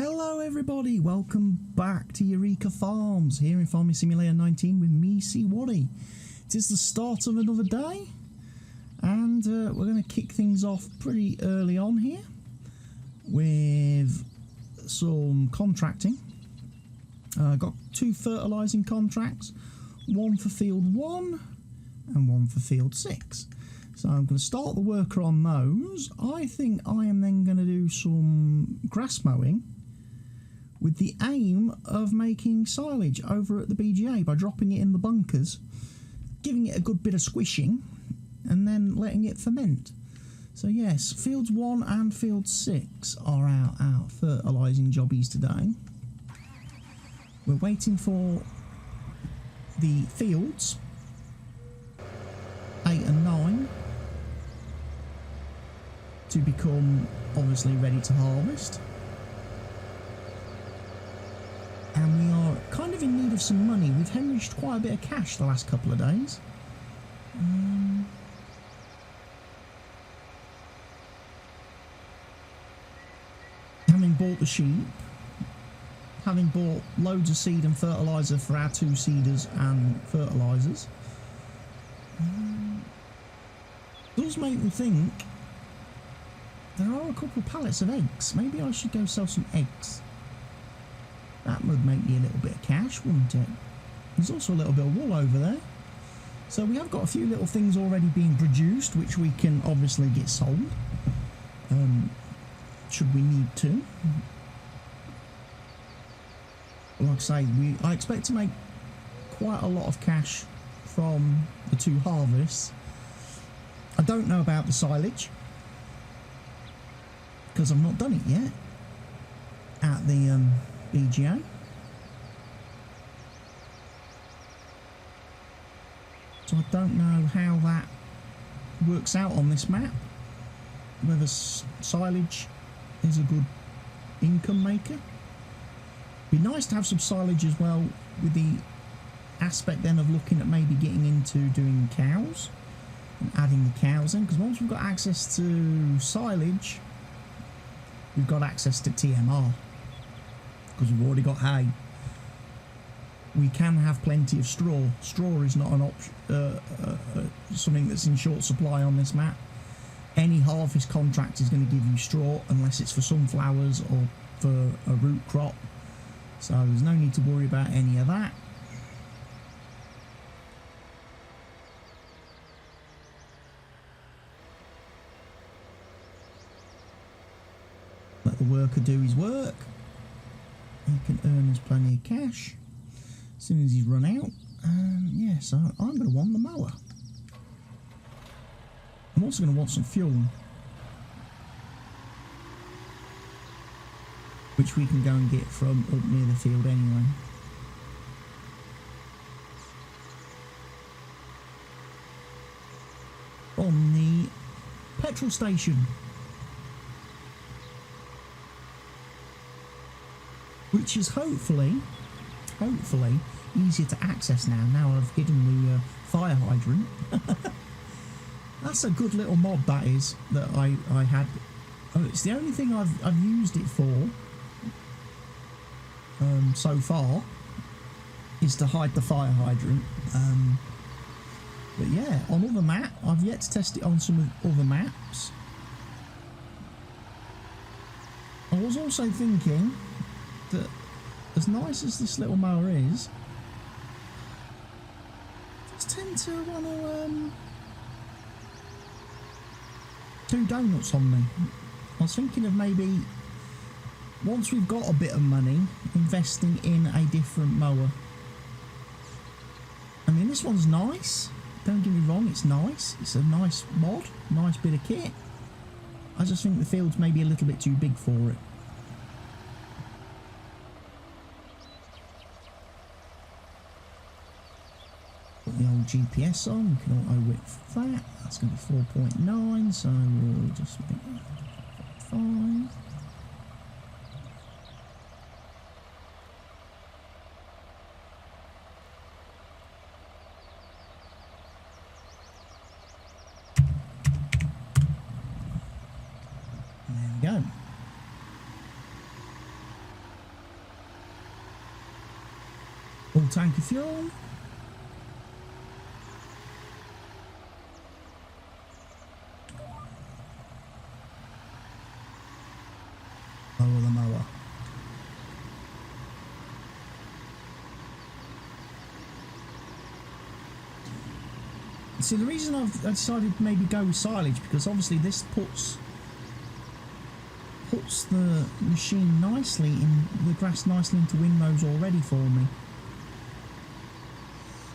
Hello everybody, welcome back to Eureka Farms, here in Farming Simulator 19 with me, CWATTY. It is the start of another day, and we're going to kick things off pretty early on here with some contracting. Got two fertilising contracts, one for field 1 and one for field 6. So I'm going to start the worker on those. I think I am then going to do some grass mowing with the aim of making silage over at the BGA by dropping it in the bunkers, giving it a good bit of squishing, and then letting it ferment. So yes, fields 1 and field 6 are out fertilising jobbies today. We're waiting for the fields 8 and 9 to become obviously ready to harvest. And we are kind of in need of some money. We've hemorrhaged quite a bit of cash the last couple of days. Having bought the sheep, having bought loads of seed and fertiliser for our 2 seeders and fertilisers, does make me think there are a couple of pallets of eggs. Maybe I should go sell some eggs. That would make me a little bit of cash, wouldn't it? There's also a little bit of wool over there. So we have got a few little things already being produced, which we can obviously get sold, should we need to. Like I say, I expect to make quite a lot of cash from the 2 harvests. I don't know about the silage, because I've not done it yet at the BGA. So I don't know how that works out on this map, whether silage is a good income maker. Be nice to have some silage as well, with the aspect then of looking at maybe getting into doing cows and adding the cows in, because once we've got access to silage, we've got access to TMR, because we've already got hay. We can have plenty of straw. Straw is not an option, something that's in short supply on this map. Any harvest contract is going to give you straw, unless it's for sunflowers or for a root crop. So there's no need to worry about any of that. Let the worker do his work. He can earn us plenty of cash as soon as he's run out. Yeah, so I'm going to want the mower. I'm also going to want some fuel, which we can go and get from up near the field anyway. On the petrol station, which is hopefully easier to access now I've hidden the fire hydrant. That's a good little mod, that is, that I had. Oh, it's the only thing I've used it for so far, is to hide the fire hydrant. But yeah, on other map, I've yet to test it on some other maps. I was also thinking that, as nice as this little mower is, I just tend to want to do donuts on me. I was thinking of maybe, once we've got a bit of money, investing in a different mower. I mean, this one's nice, don't get me wrong, it's nice. It's a nice mod, nice bit of kit. I just think the field's maybe a little bit too big for it. Put the old GPS on, we can auto width that. That's going to be 4.9, so we'll just make that 5. There we go. tank of fuel. Lower the mower. See, the reason I decided to maybe go with silage, because obviously this puts the machine nicely in the grass, nicely into windrows already for me.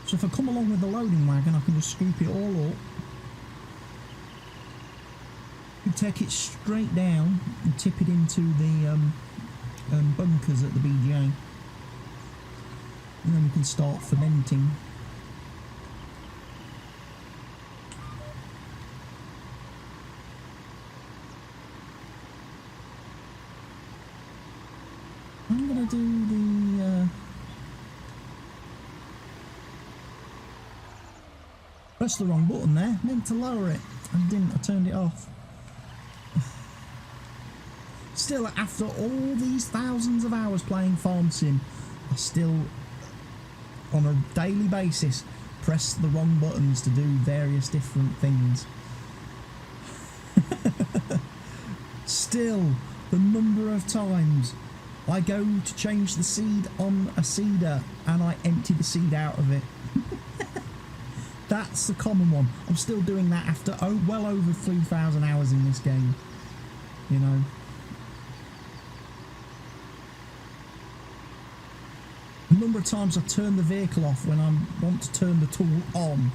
So if I come along with the loading wagon, I can just scoop it all up, and take it straight down and tip it into the bunkers at the BGA, and then we can start fermenting. I'm going to do the... pressed the wrong button there, meant to lower it, and didn't, I turned it off. Still, after all these thousands of hours playing Farm Sim, I still, on a daily basis, press the wrong buttons to do various different things. Still, the number of times I go to change the seed on a seeder and I empty the seed out of it. That's the common one. I'm still doing that after well over 3,000 hours in this game. You know. The number of times I turn the vehicle off when I want to turn the tool on,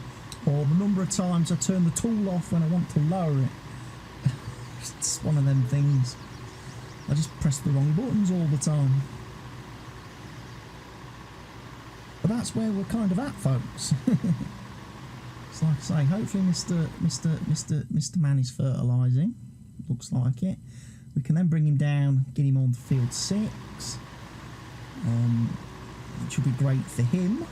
or the number of times I turn the tool off when I want to lower it. It's one of them things. I just press the wrong buttons all the time. But that's where we're kind of at, folks. It's like I say, hopefully Mr. Man is fertilising. Looks like it. We can then bring him down, get him on to field 6. Which will be great for him.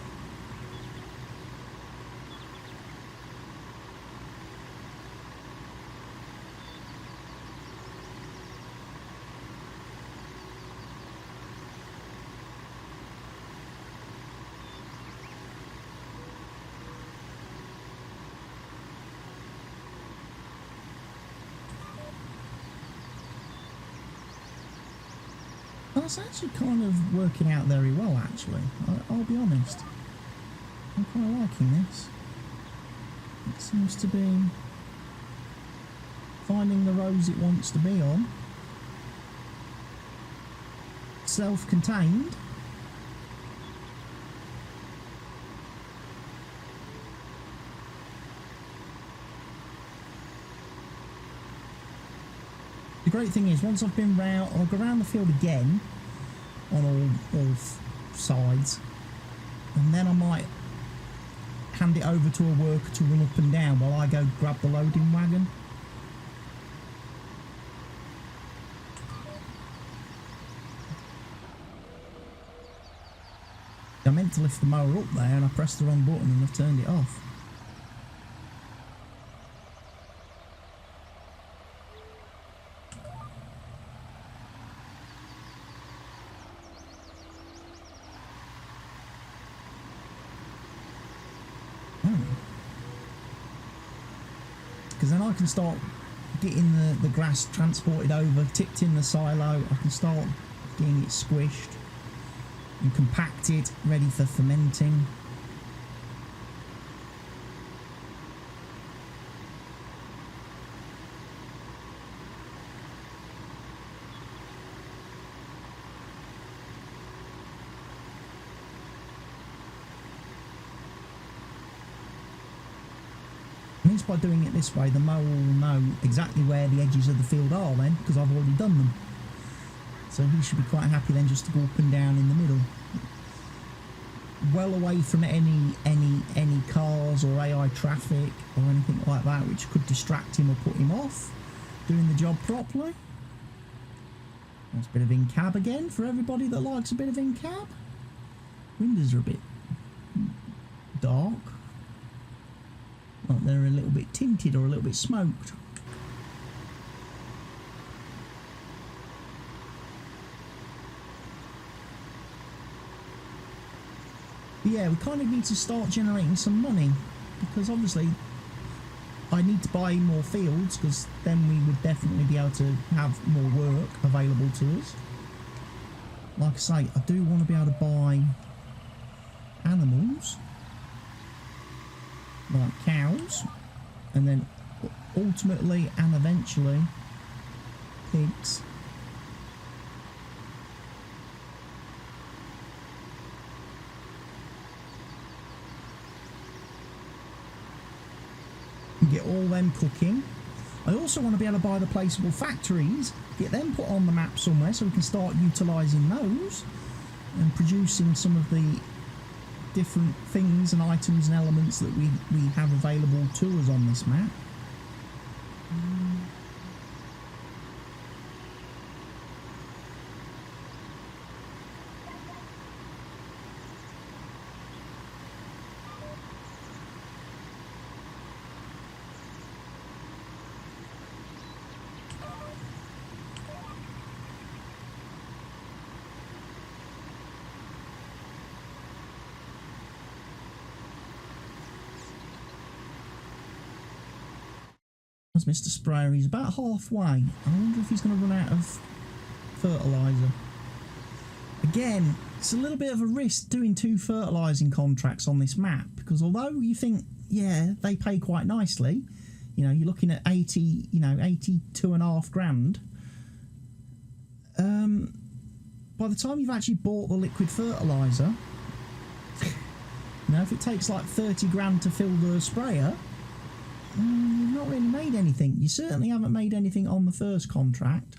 That's actually kind of working out very well, actually. I'll be honest. I'm quite liking this. It seems to be finding the rows it wants to be on. Self-contained. The great thing is, once I've been round, I'll go around the field again on all sides, and then I might hand it over to a worker to run up and down while I go grab the loading wagon. I meant to lift the mower up there and I pressed the wrong button and I've turned it off. Because then I can start getting the grass transported over, tipped in the silo. I can start getting it squished and compacted, ready for fermenting. At least by doing it this way, the mower will know exactly where the edges of the field are then, because I've already done them. So he should be quite happy then just to go up and down in the middle. Well away from any cars or AI traffic or anything like that which could distract him or put him off doing the job properly. That's a bit of in-cab again for everybody that likes a bit of in-cab. Windows are a bit dark. Like they're a little bit tinted or a little bit smoked. But yeah, we kind of need to start generating some money, because obviously I need to buy more fields, because then we would definitely be able to have more work available to us. Like I say, I do want to be able to buy animals, like cows, and then ultimately and eventually pigs. Get all them cooking. I also want to be able to buy the placeable factories, get them put on the map somewhere so we can start utilising those and producing some of the different things and items and elements that we have available to us on this map. Mr. Sprayer, he's about halfway. I wonder if he's going to run out of fertiliser. Again, it's a little bit of a risk doing 2 fertilising contracts on this map, because although you think, yeah, they pay quite nicely, you know, you're looking at 82.5 grand. By the time you've actually bought the liquid fertiliser, you know, if it takes like 30 grand to fill the sprayer, you've not really made anything. You certainly haven't made anything on the first contract.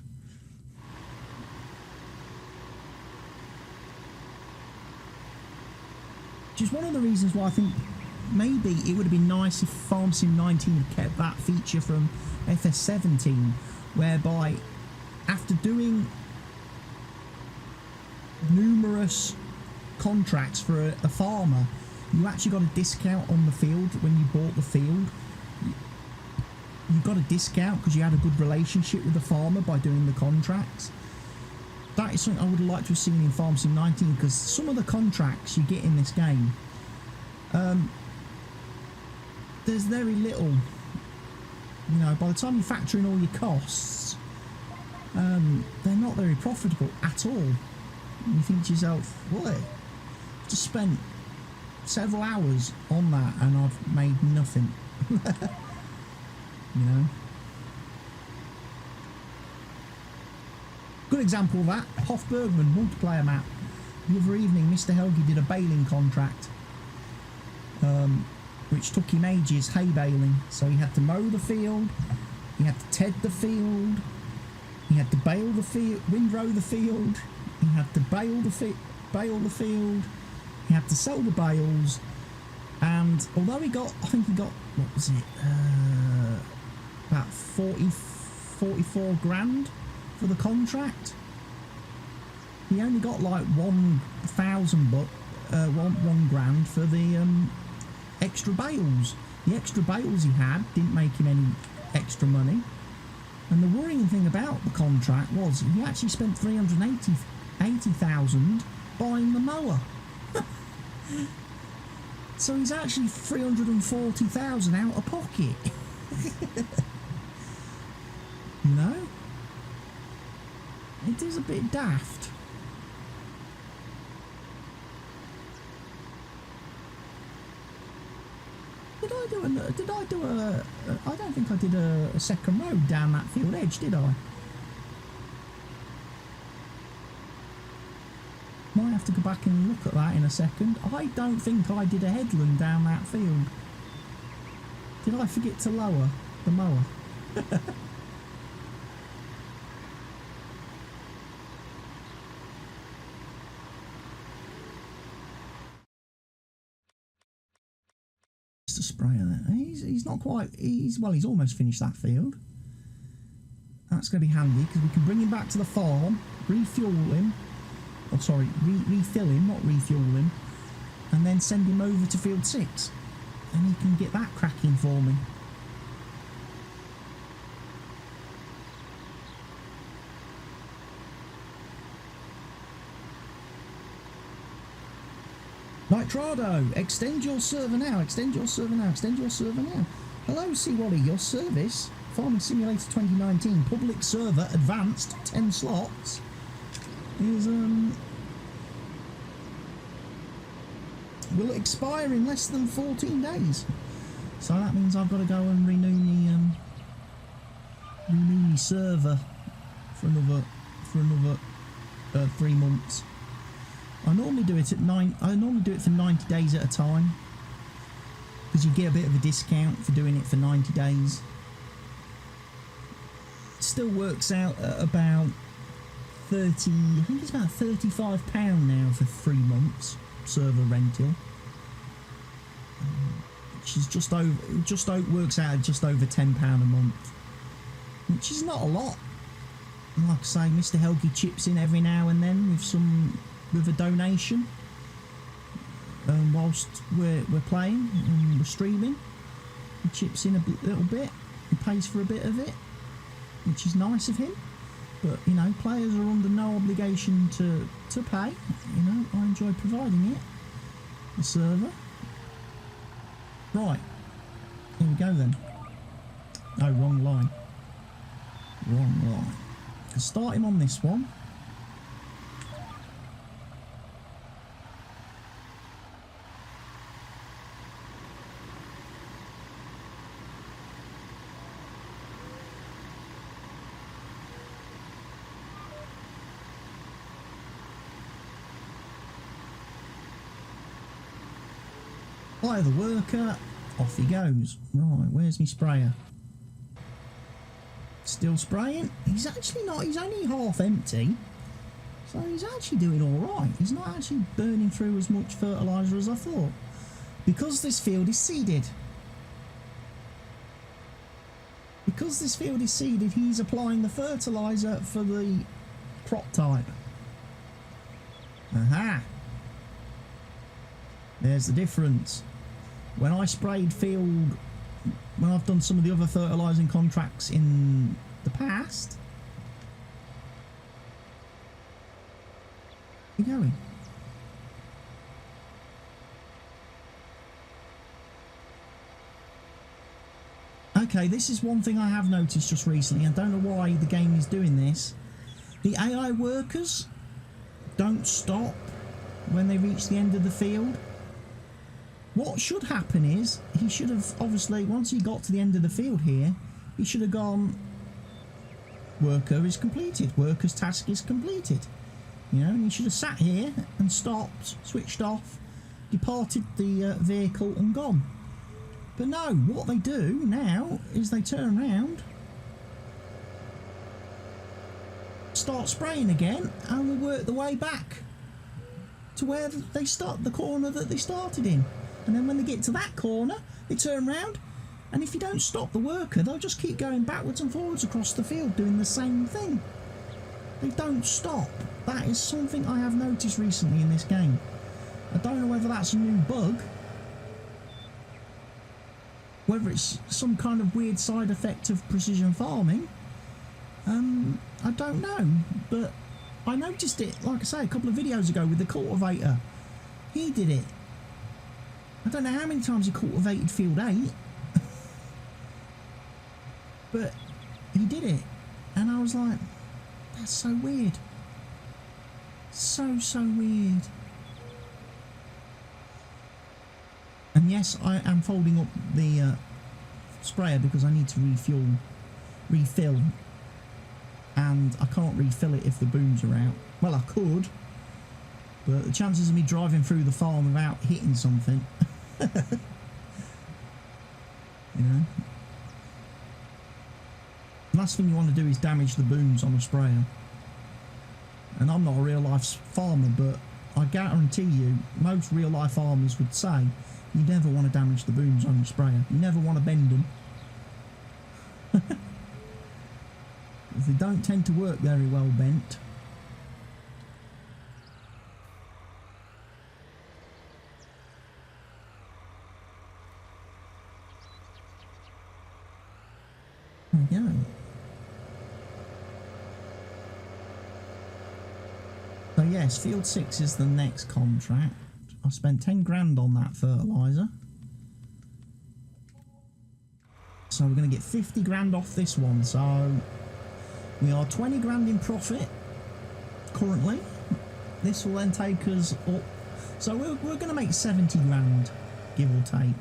Which is one of the reasons why I think maybe it would have been nice if Farm Sim 19 had kept that feature from FS17, whereby after doing numerous contracts for a farmer, you actually got a discount on the field when you bought the field. You got a discount because you had a good relationship with the farmer by doing the contracts. That is something I would like to have seen in Farm Sim 19, because some of the contracts you get in this game, there's very little, you know, by the time you factor in all your costs, they're not very profitable at all. And you think to yourself, what? I've just spent several hours on that and I've made nothing. You know, good example of that, Hofbergman multiplayer map. The other evening Mr. Helgi did a baling contract, which took him ages, hay baling. So he had to mow the field, he had to ted the field, he had to bale the field, windrow the field, he had to bale the field, he had to sell the bales. And although he got, I think he got, what was it, about 44 grand for the contract, he only got like 1,000 1 grand for the extra bales. The extra bales he had didn't make him any extra money. And the worrying thing about the contract was he actually spent 380,000 buying the mower. So he's actually 340,000 out of pocket. You know? It is a bit daft. I don't think I did a second road down that field edge, did I? Might have to go back and look at that in a second. I don't think I did a headland down that field. Did I forget to lower the mower? Just a sprayer there. He's not quite. He's almost finished that field. That's going to be handy because we can bring him back to the farm, refuel him. Oh, sorry, refill him, not refuel him, and then send him over to field 6, and he can get that cracking for me. Nitrado, extend your server now, extend your server now, extend your server now. Hello, CWATTY, your service, Farming Simulator 2019, public server, advanced, 10 slots, is, will expire in less than 14 days. So that means I've got to go and renew my server for another 3 months. I normally do it for 90 days at a time, because you get a bit of a discount for doing it for 90 days. It still works out at about I think it's about £35 now for 3 months server rental, which is works out at just over £10 a month, which is not a lot. And like I say, Mr. Helgi chips in every now and then with a donation, whilst we're playing and we're streaming. He chips in a little bit and pays for a bit of it, which is nice of him. But you know, players are under no obligation to pay. You know, I enjoy providing it, the server. Right, here we go then. No, wrong line. Wrong line. I'll start him on this one. Hire the worker, off he goes. Right, where's my sprayer? Still spraying? He's actually not, he's only half empty. So he's actually doing alright. He's not actually burning through as much fertiliser as I thought. Because this field is seeded. Because this field is seeded, he's applying the fertiliser for the crop type. Aha! There's the difference. When I sprayed field, when I've done some of the other fertilising contracts in the past. Where are you going? Okay, this is one thing I have noticed just recently. I don't know why the game is doing this. The AI workers don't stop when they reach the end of the field. What should happen is, he should have, obviously, once he got to the end of the field here, he should have gone, worker is completed, worker's task is completed. You know, and he should have sat here and stopped, switched off, departed the vehicle and gone. But no, what they do now is they turn around, start spraying again, and will work the way back to where they start, the corner that they started in. And then when they get to that corner, they turn round, and if you don't stop the worker, they'll just keep going backwards and forwards across the field doing the same thing. They don't stop. That is something I have noticed recently in this game. I don't know whether that's a new bug, whether it's some kind of weird side effect of precision farming. I don't know, but I noticed it, like I say, a couple of videos ago with the cultivator. He did it. I don't know how many times he cultivated field 8, but he did it, and I was like, that's so weird. So weird. And yes, I am folding up the sprayer because I need to refill, and I can't refill it if the booms are out. Well, I could, but the chances of me driving through the farm without hitting something, you know. The last thing you want to do is damage the booms on a sprayer. And I'm not a real life farmer, but I guarantee you, most real life farmers would say you never want to damage the booms on your sprayer. You never want to bend them. They don't tend to work very well bent. There we go. So yes, Field 6 is the next contract. I spent 10 grand on that fertiliser. So we're going to get 50 grand off this one. So we are 20 grand in profit currently. This will then take us up. So we're going to make 70 grand, give or take,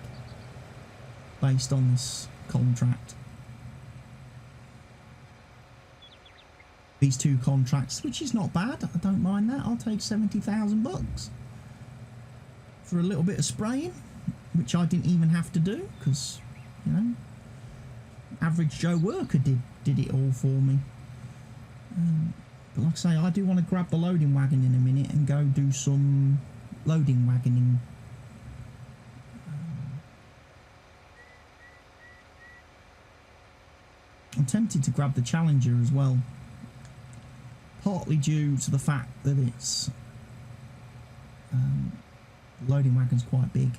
based on this contract. These two contracts, which is not bad. I don't mind that. I'll take 70,000 bucks for a little bit of spraying, which I didn't even have to do because, you know, average Joe worker did it all for me. But like I say, I do want to grab the loading wagon in a minute and go do some loading wagoning. I'm tempted to grab the Challenger as well, partly due to the fact that it's the loading wagon's quite big.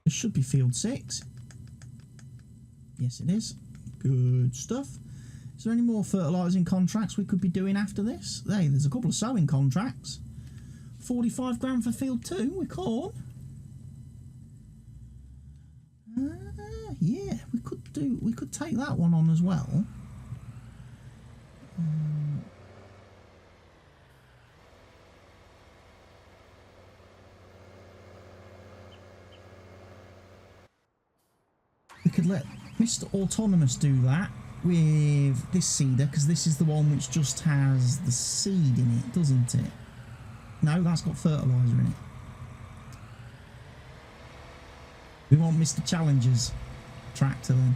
This should be field 6. Yes, it is. Good stuff. Is there any more fertilising contracts we could be doing after this? Hey, there's a couple of sowing contracts. 45 grand for field 2 with corn. Yeah, we could take that one on as well. We could let Mr. Autonomous do that with this seeder, because this is the one which just has the seed in it, doesn't it? No, that's got fertiliser in it. We want Mr. Challenger's tractor then.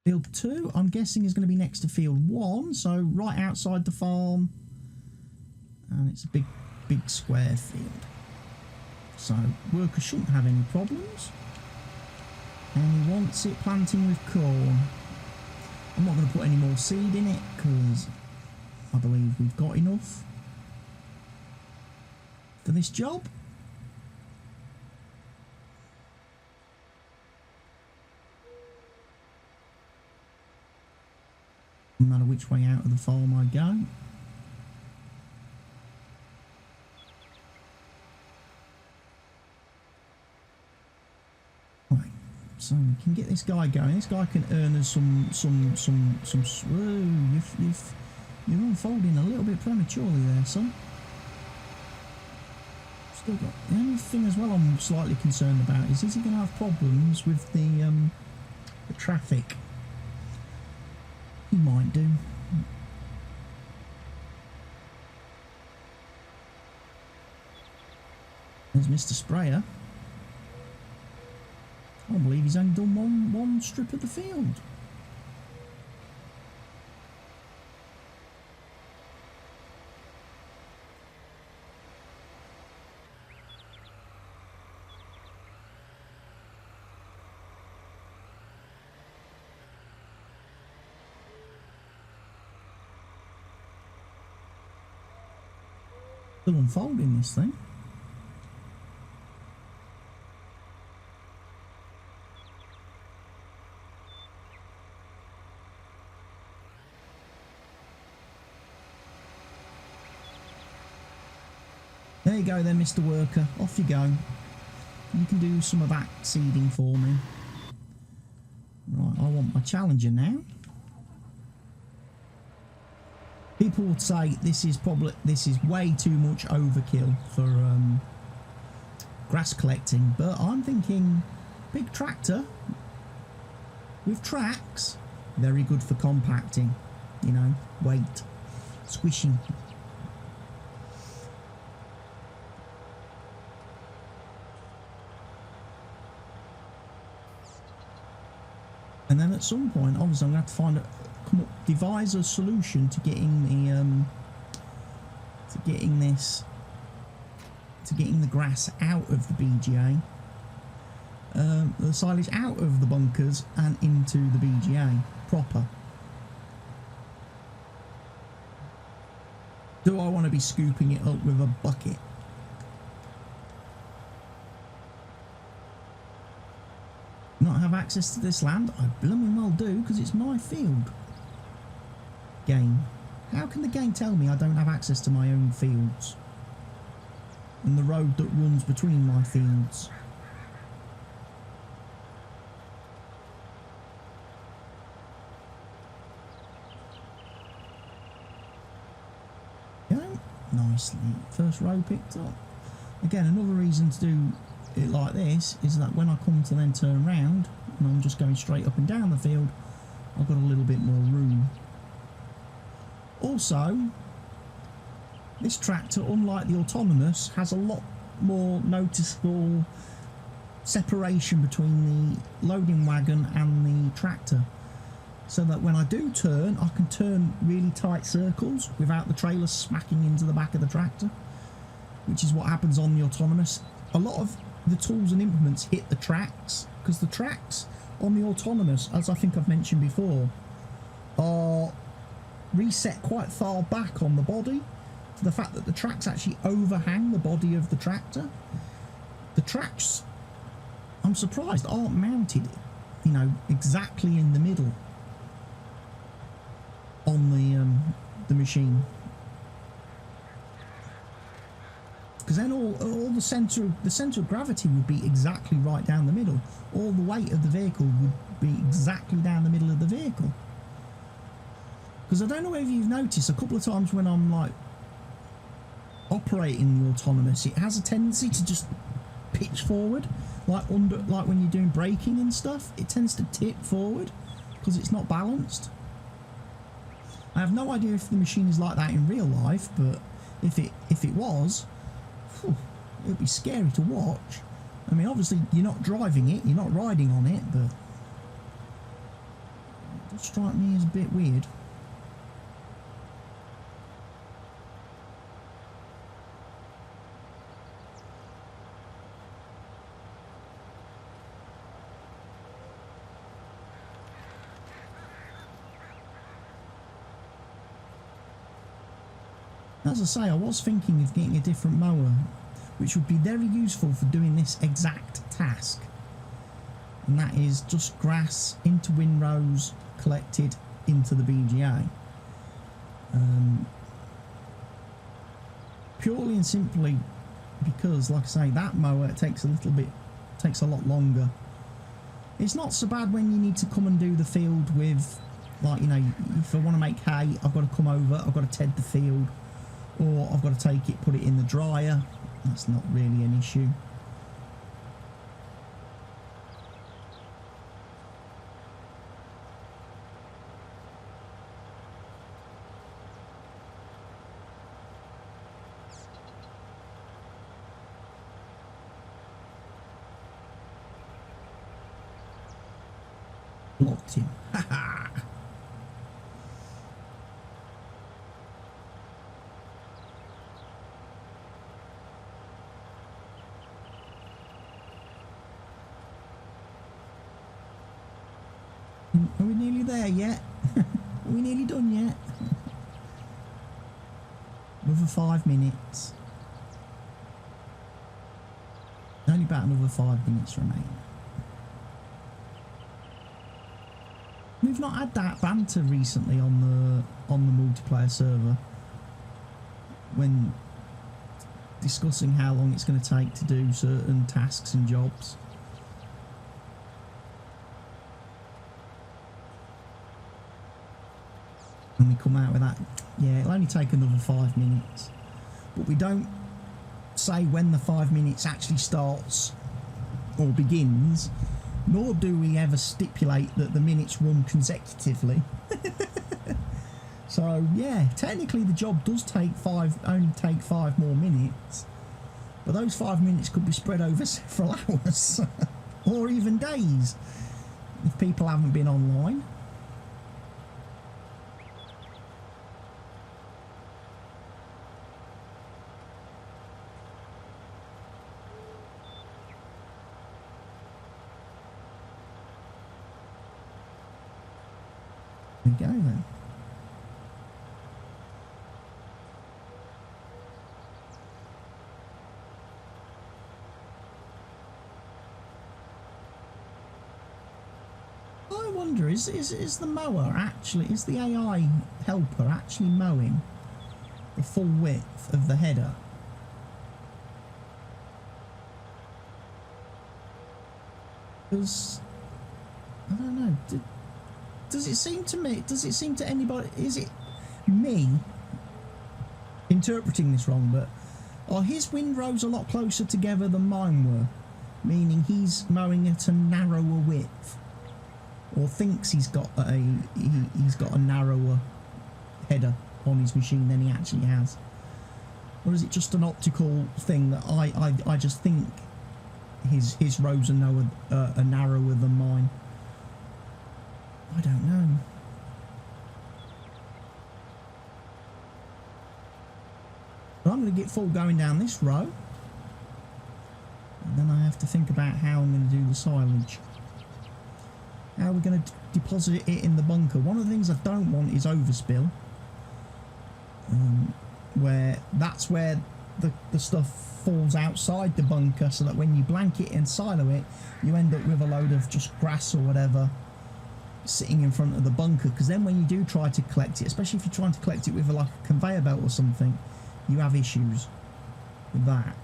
Field 2, I'm guessing, is going to be next to field 1, so right outside the farm. And it's a big square field. So workers shouldn't have any problems. And he wants it planting with corn. I'm not going to put any more seed in it because I believe we've got enough for this job. No matter which way out of the farm I go. Right, so we can get this guy going. This guy can earn us some. Whoa, you're unfolding a little bit prematurely there, son. Still got the only thing as well I'm slightly concerned about is he going to have problems with the traffic? He might do. There's Mr. Sprayer. I can't believe he's only done one strip of the field. Still unfolding this thing. There you go then, Mr. Worker. Off you go. You can do some of that seeding for me. Right, I want my Challenger now. People would say this is way too much overkill for grass collecting, but I'm thinking big tractor with tracks, very good for compacting, you know, weight, squishing. And then at some point, obviously, I'm going to have to devise a solution to getting the grass out of the BGA, the silage out of the bunkers and into the BGA proper. Do I want to be scooping it up with a bucket? not have access to this land? I blooming well do, because it's my field. Game. How can the game tell me I don't have access to my own fields? And the road that runs between my fields? Yeah, nicely. First row picked up. Again, another reason to do it like this is that when I come to then turn round and I'm just going straight up and down the field, I've got a little bit more room. Also, this tractor, unlike the autonomous, has a lot more noticeable separation between the loading wagon and the tractor, so that when I do turn, I can turn really tight circles without the trailer smacking into the back of the tractor, which is what happens on the autonomous. A lot of the tools and implements hit the tracks, because the tracks on the autonomous, as I think I've mentioned before, are reset quite far back on the body, for the fact that the tracks actually overhang the body of the tractor. The tracks, I'm surprised, aren't mounted, you know, exactly in the middle on the machine, because then all the center of gravity would be exactly right down the middle. All the weight of the vehicle would be exactly down the middle of the vehicle. Because I don't know if you've noticed, a couple of times when I'm like operating the autonomous, it has a tendency to just pitch forward, like when you're doing braking and stuff. It tends to tip forward because it's not balanced. I have no idea if the machine is like that in real life, but if it was, it would be scary to watch. I mean, obviously you're not driving it, you're not riding on it, but it does strike me as a bit weird. As I say, I was thinking of getting a different mower, which would be very useful for doing this exact task. And that is just grass into windrows, collected into the BGA. Purely and simply because, like I say, that mower takes a lot longer. It's not so bad when you need to come and do the field with, like, you know, if I want to make hay, I've got to come over, I've got to ted the field, or I've got to take it, put it in the dryer. That's not really an issue. Blocked him. Ha ha! Are we nearly there yet? Are we nearly done yet? Another 5 minutes. Only about another 5 minutes remain. We've not had that banter recently on the multiplayer server when discussing how long it's going to take to do certain tasks and jobs. And we come out with that, yeah, it'll only take another 5 minutes. But we don't say when the 5 minutes actually starts or begins, nor do we ever stipulate that the minutes run consecutively. So yeah, technically the job does only take 5 more minutes, but those 5 minutes could be spread over several hours or even days if people haven't been online. There we go then. wonder, is the mower actually, is the AI helper actually mowing the full width of the header? Because, I don't know, does it seem to anybody, is it me interpreting this wrong, but are his windrows a lot closer together than mine were? Meaning he's mowing at a narrower width, or thinks he's got a narrower header on his machine than he actually has, or is it just an optical thing that I just think his rows are narrower than mine? I don't know. But I'm going to get full going down this row, and then I have to think about how I'm going to do the silage. How we're going to deposit it in the bunker. One of the things I don't want is overspill, where that's where the stuff falls outside the bunker, so that when you blanket and silo it, you end up with a load of just grass or whatever sitting in front of the bunker. Because then when you do try to collect it, especially if you're trying to collect it with like a conveyor belt or something, you have issues with that.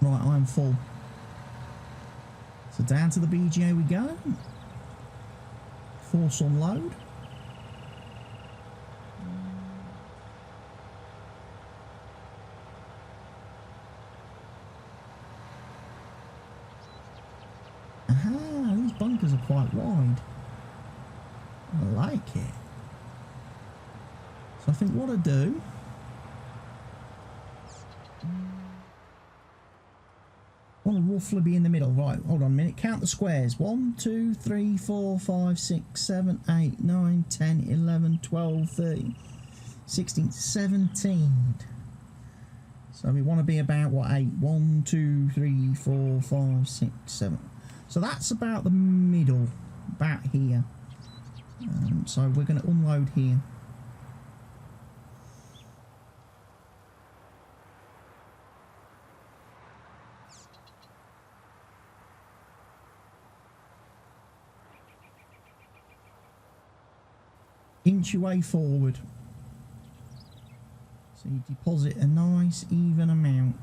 Right, I'm full. So down to the BGA we go. Force unload. Aha, these bunkers are quite wide. I like it. So I think what I do, I want to roughly be in the middle. Right, hold on a minute. Count the squares. 1, 2, 3, 4, 5, 6, 7, 8, 9, 10, 11, 12, 13, 16, 17. So we want to be about, what, 8? 1, 2, 3, 4, 5, 6, 7. So that's about the middle, about here. So we're going to unload here. Inch your way forward, so you deposit a nice even amount.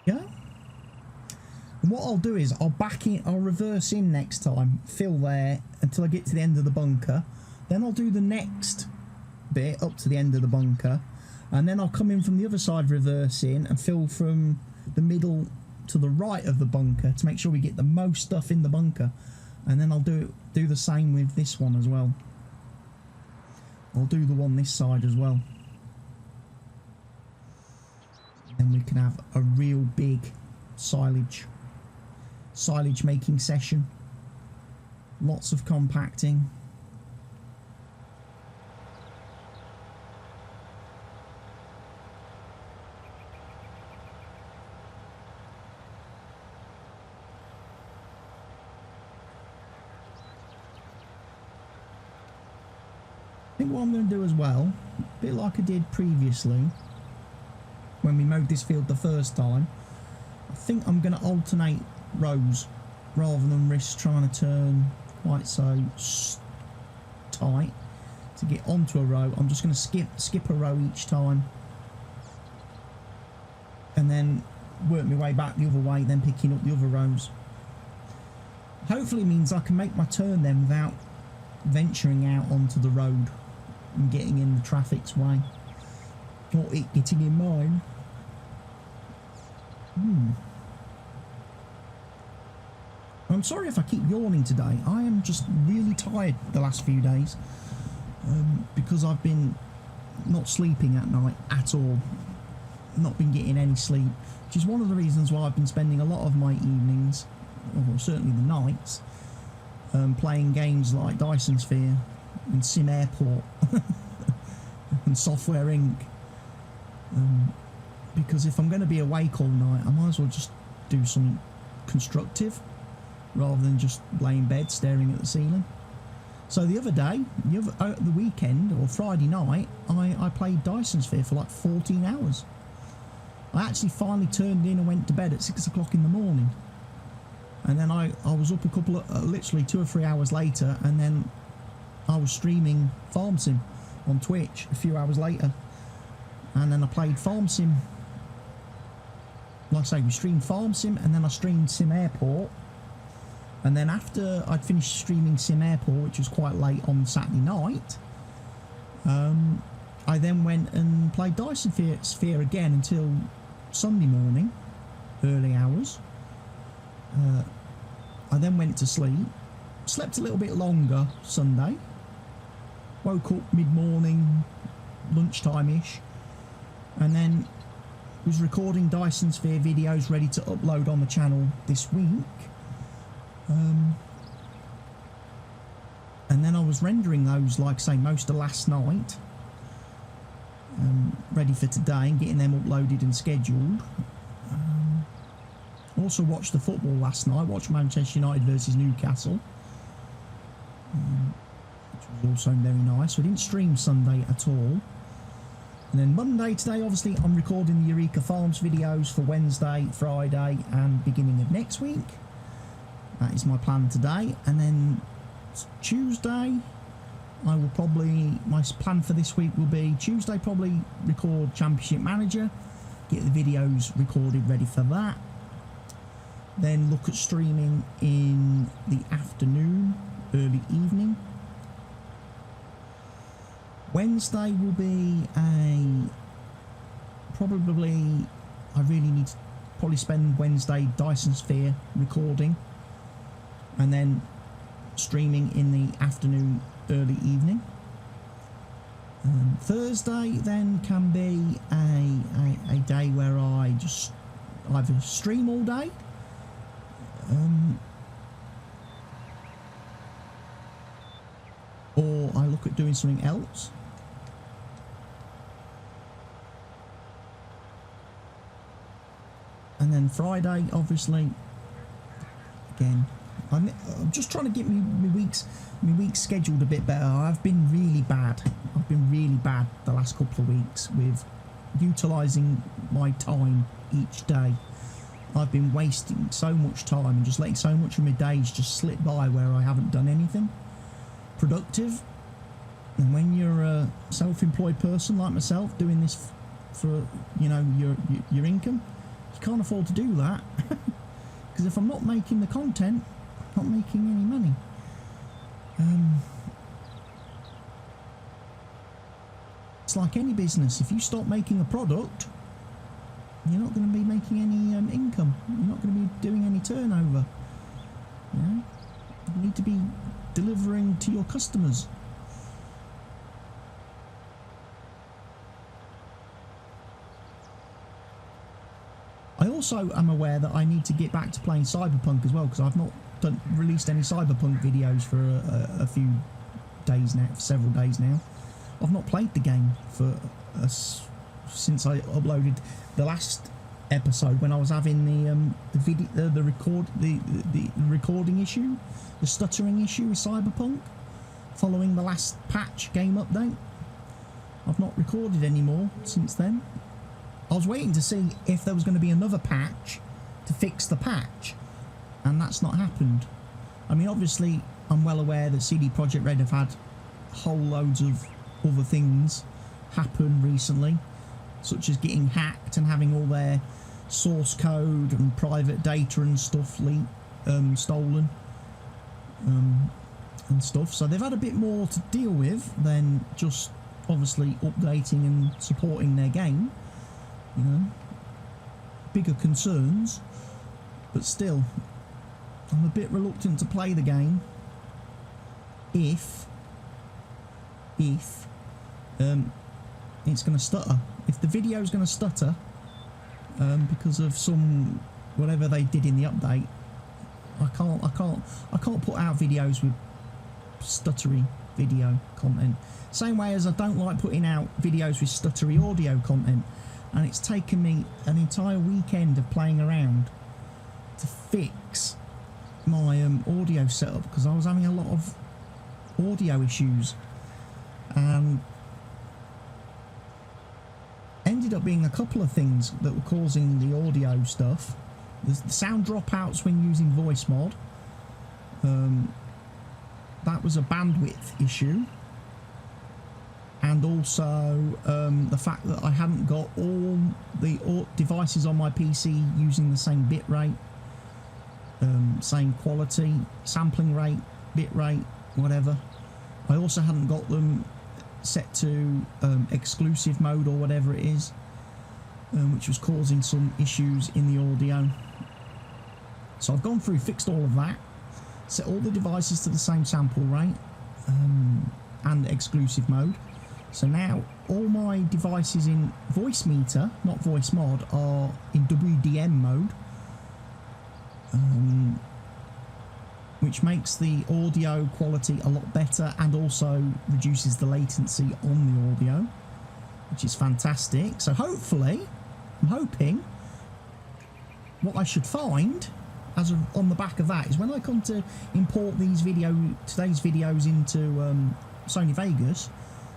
Yeah. And what I'll do is I'll reverse in next time, fill there until I get to the end of the bunker. Then I'll do the next bit up to the end of the bunker. And then I'll come in from the other side, reverse in, and fill from the middle to the right of the bunker to make sure we get the most stuff in the bunker. And then I'll do the same with this one as well. I'll do the one this side as well. And we can have a real big silage making session. Lots of compacting. I think what I'm going to do as well, a bit like I did previously when we mowed this field the first time, I think I'm going to alternate rows rather than risk trying to turn quite so tight to get onto a row. I'm just going to skip a row each time and then work my way back the other way, then picking up the other rows. Hopefully it means I can make my turn then without venturing out onto the road and getting in the traffic's way, or it getting in mine. I'm sorry if I keep yawning today. I am just really tired the last few days because I've been not sleeping at night at all, not been getting any sleep, which is one of the reasons why I've been spending a lot of my evenings, or certainly the nights, playing games like Dyson Sphere and Sim Airport and Software Inc. Because if I'm going to be awake all night, I might as well just do something constructive rather than just lay in bed staring at the ceiling. So the other day, the weekend or Friday night, I played Dyson Sphere for like 14 hours. I actually finally turned in and went to bed at 6 o'clock in the morning. And then I was up a couple of, literally 2 or 3 hours later, and then I was streaming Farm Sim on Twitch a few hours later. And then I played Farm Sim. Like I say, we streamed Farm Sim, and then I streamed Sim Airport. And then after I'd finished streaming Sim Airport, which was quite late on Saturday night, I then went and played Dyson Sphere again until Sunday morning, early hours. I then went to sleep, slept a little bit longer Sunday, woke up mid-morning, lunchtime-ish, and then was recording Dyson Sphere videos ready to upload on the channel this week. And then I was rendering those, like say, most of last night, ready for today and getting them uploaded and scheduled. Also watched the football last night, watched Manchester United versus Newcastle, which was also very nice. So I didn't stream Sunday at all. And then Monday today, obviously, I'm recording the Eureka Farms videos for Wednesday, Friday and beginning of next week. That is my plan today. And then Tuesday, I will probably, my plan for this week will be Tuesday, probably record Championship Manager, get the videos recorded ready for that. Then look at streaming in the afternoon, early evening. Wednesday will be probably, I really need to probably spend Wednesday Dyson Sphere recording, and then streaming in the afternoon, early evening. Thursday then can be a day where I just either stream all day, or I look at doing something else. And then Friday, obviously, again, I'm just trying to get my weeks scheduled a bit better. I've been really bad. I've been really bad the last couple of weeks with utilising my time each day. I've been wasting so much time and just letting so much of my days just slip by where I haven't done anything productive. And when you're a self-employed person like myself doing this for, you know, your income, you can't afford to do that. Because if I'm not making the content, I'm not making any money. It's like any business. If you stop making a product, you're not going to be making any income. You're not going to be doing any turnover. You know? You need to be delivering to your customers. I also am aware that I need to get back to playing Cyberpunk as well, because I've not released any Cyberpunk videos for a few days now, several days now. I've not played the game for since I uploaded the last episode when I was having the recording issue, the stuttering issue with Cyberpunk, following the last patch game update. I've not recorded anymore since then. I was waiting to see if there was going to be another patch to fix the patch, and that's not happened. I mean, obviously, I'm well aware that CD Projekt Red have had whole loads of other things happen recently, such as getting hacked and having all their source code and private data and stuff stolen and stuff. So they've had a bit more to deal with than just obviously updating and supporting their game. You know, bigger concerns, but still, I'm a bit reluctant to play the game if it's going to stutter. If the video is going to stutter because of some whatever they did in the update, I can't put out videos with stuttery video content. Same way as I don't like putting out videos with stuttery audio content. And it's taken me an entire weekend of playing around to fix my audio setup, because I was having a lot of audio issues, and ended up being a couple of things that were causing the audio stuff. The sound dropouts when using voice mod. That was a bandwidth issue, and also the fact that I hadn't got all the devices on my PC using the same bit rate, same quality, sampling rate, bit rate, whatever. I also hadn't got them set to exclusive mode or whatever it is, which was causing some issues in the audio. So I've gone through, fixed all of that, set all the devices to the same sample rate and exclusive mode. So now all my devices in voice meter, not voice mod, are in WDM mode, which makes the audio quality a lot better and also reduces the latency on the audio, which is fantastic. So hopefully, I'm hoping, what I should find on the back of that is when I come to import today's videos into Sony Vegas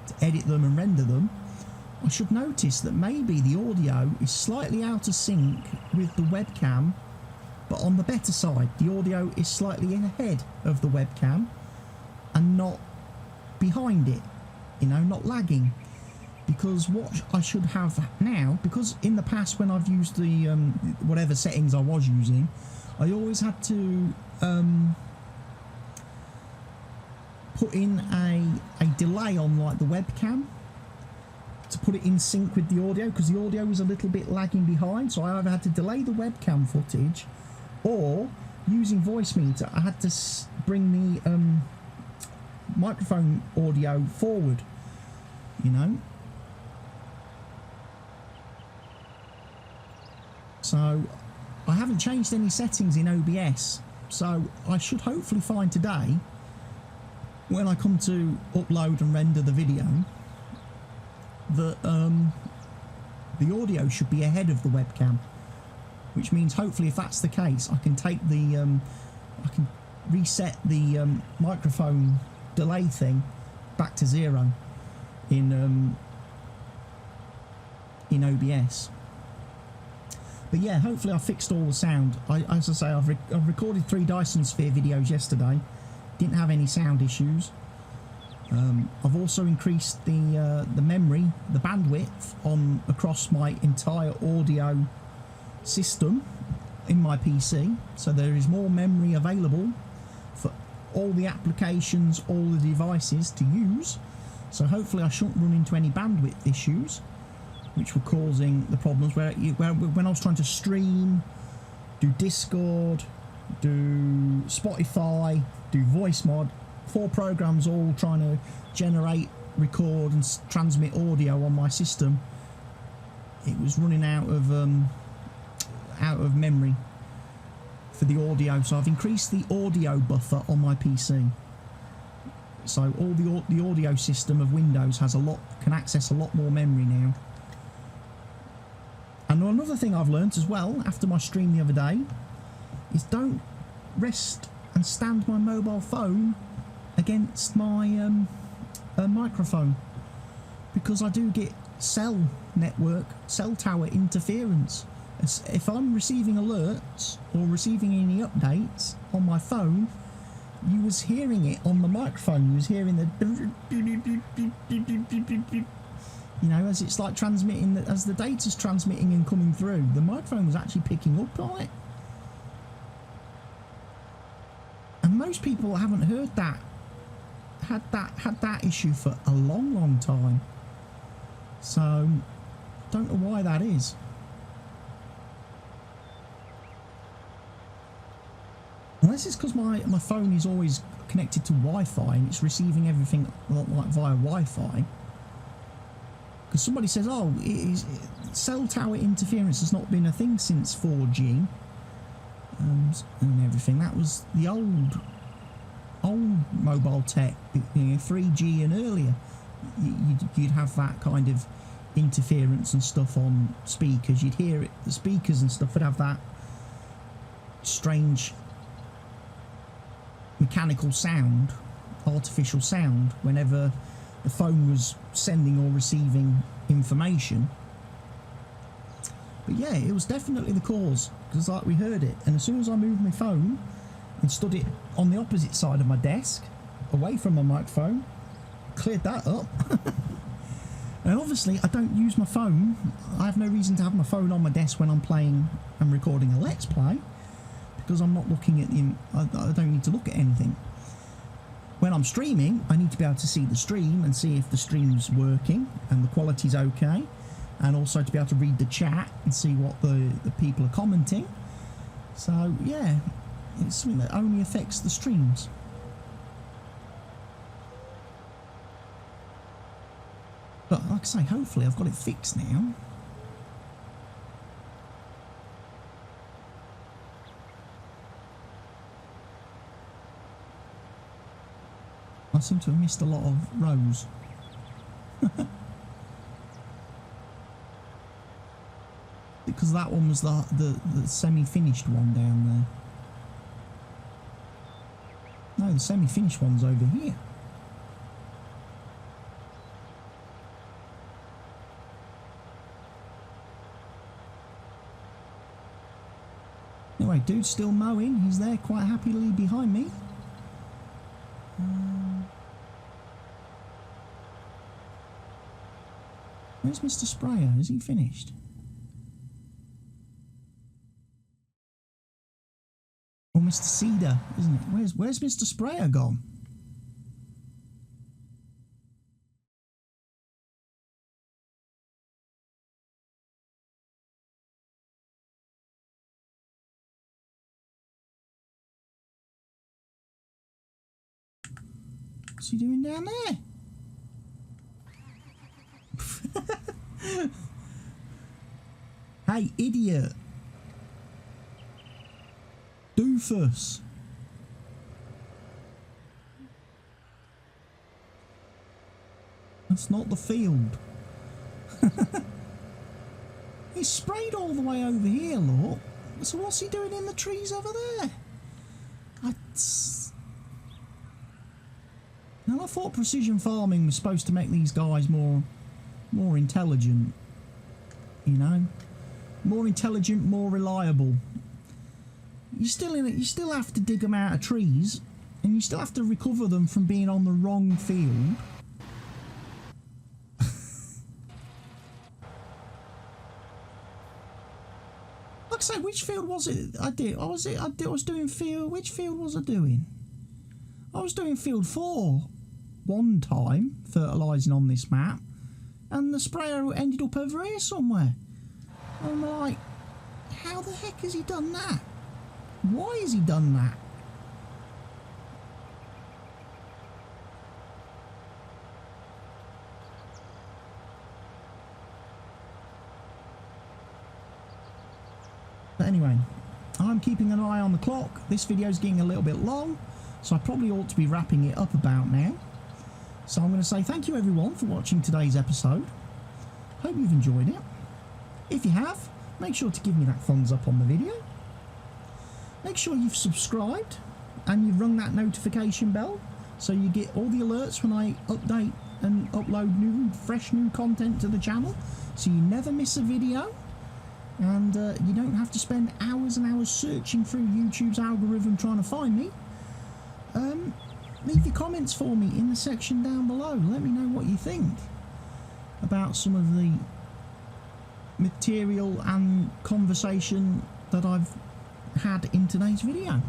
to edit them and render them, I should notice that maybe the audio is slightly out of sync with the webcam, but on the better side, the audio is slightly ahead of the webcam and not behind it, you know, not lagging. Because what I should have now, because in the past when I've used the whatever settings I was using, I always had to put in a delay on like the webcam to put it in sync with the audio, because the audio was a little bit lagging behind. So I either had to delay the webcam footage, or using voice meter I had to bring the microphone audio forward, you know. So I haven't changed any settings in OBS, so I should hopefully find today, when I come to upload and render the video, that the audio should be ahead of the webcam, which means hopefully if that's the case, I can take the I can reset the microphone delay thing back to 0 in OBS. But yeah, hopefully I fixed all the sound. As I say, I've recorded 3 Dyson Sphere videos yesterday. Didn't have any sound issues. I've also increased the memory, the bandwidth across my entire audio system in my PC, so there is more memory available for all the applications, all the devices to use. So hopefully I shouldn't run into any bandwidth issues, which were causing the problems where when I was trying to stream, do Discord, do Spotify, do voice mod, 4 programs all trying to generate, record and transmit audio on my system. It was running out of memory for the audio, so I've increased the audio buffer on my PC. So all the audio system of Windows can access a lot more memory now. And another thing I've learnt as well after my stream the other day is don't rest and stand my mobile phone against my microphone, because I do get cell tower interference. If I'm receiving alerts or receiving any updates on my phone, you was hearing it on the microphone. You was hearing the, you know, as it's like transmitting, as the data's transmitting and coming through, the microphone was actually picking up on it. And most people haven't heard that, had that issue for a long time. So don't know why that is. Unless it's because my phone is always connected to Wi-Fi and it's receiving everything like via Wi-Fi. Because somebody says, oh, cell tower interference has not been a thing since 4G and everything. That was the old mobile tech, you know, 3G and earlier. You'd have that kind of interference and stuff on speakers. You'd hear it. The speakers and stuff would have that strange mechanical sound artificial sound whenever the phone was sending or receiving information. But yeah, it was definitely the cause, because like we heard it, and as soon as I moved my phone and stood it on the opposite side of my desk, away from my microphone, cleared that up. And obviously I don't use my phone. I have no reason to have my phone on my desk when I'm playing and recording a Let's Play, because I'm not looking at I don't need to look at anything. When I'm streaming, I need to be able to see the stream and see if the stream's working and the quality's okay, and also to be able to read the chat and see what the people are commenting. So yeah, it's something that only affects the streams. But like I say, hopefully I've got it fixed now. I seem to have missed a lot of rows. Because that one was the semi-finished one down there. No, the semi-finished one's over here. Anyway, dude's still mowing. He's there quite happily behind me. Where's Mr. Sprayer? Is he finished? Or Mr. Cedar, isn't it? Where's Mr. Sprayer gone? What's he doing down there? Hey, idiot! Doofus! That's not the field. He's sprayed all the way over here, look. So what's he doing in the trees over there? Now I thought precision farming was supposed to make these guys more intelligent, you know, more intelligent, more reliable. You still have to dig them out of trees, and you still have to recover them from being on the wrong field. Like I say, which field was it I did? I was doing field. Which field was I doing? I was doing field 4 one time, fertilising on this map, and the sprayer ended up over here somewhere. I'm like, how the heck has he done that? Why has he done that? But anyway, I'm keeping an eye on the clock. This video's getting a little bit long, so I probably ought to be wrapping it up about now. So I'm going to say thank you everyone for watching today's episode. Hope you've enjoyed it. If you have, make sure to give me that thumbs up on the video. Make sure you've subscribed and you've rung that notification bell so you get all the alerts when I update and upload fresh new content to the channel, so you never miss a video, and you don't have to spend hours and hours searching through YouTube's algorithm trying to find me. Leave your comments for me in the section down below. Let me know what you think about some of the material and conversation that I've had in today's video.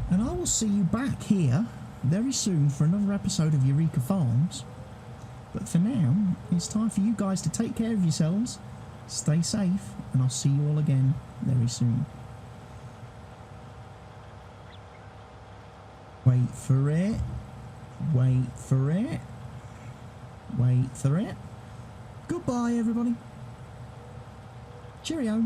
And I will see you back here very soon for another episode of Eureka Farms. But for now, it's time for you guys to take care of yourselves, stay safe, and I'll see you all again very soon. Wait for it. Wait for it. Wait for it. Goodbye, everybody. Cheerio.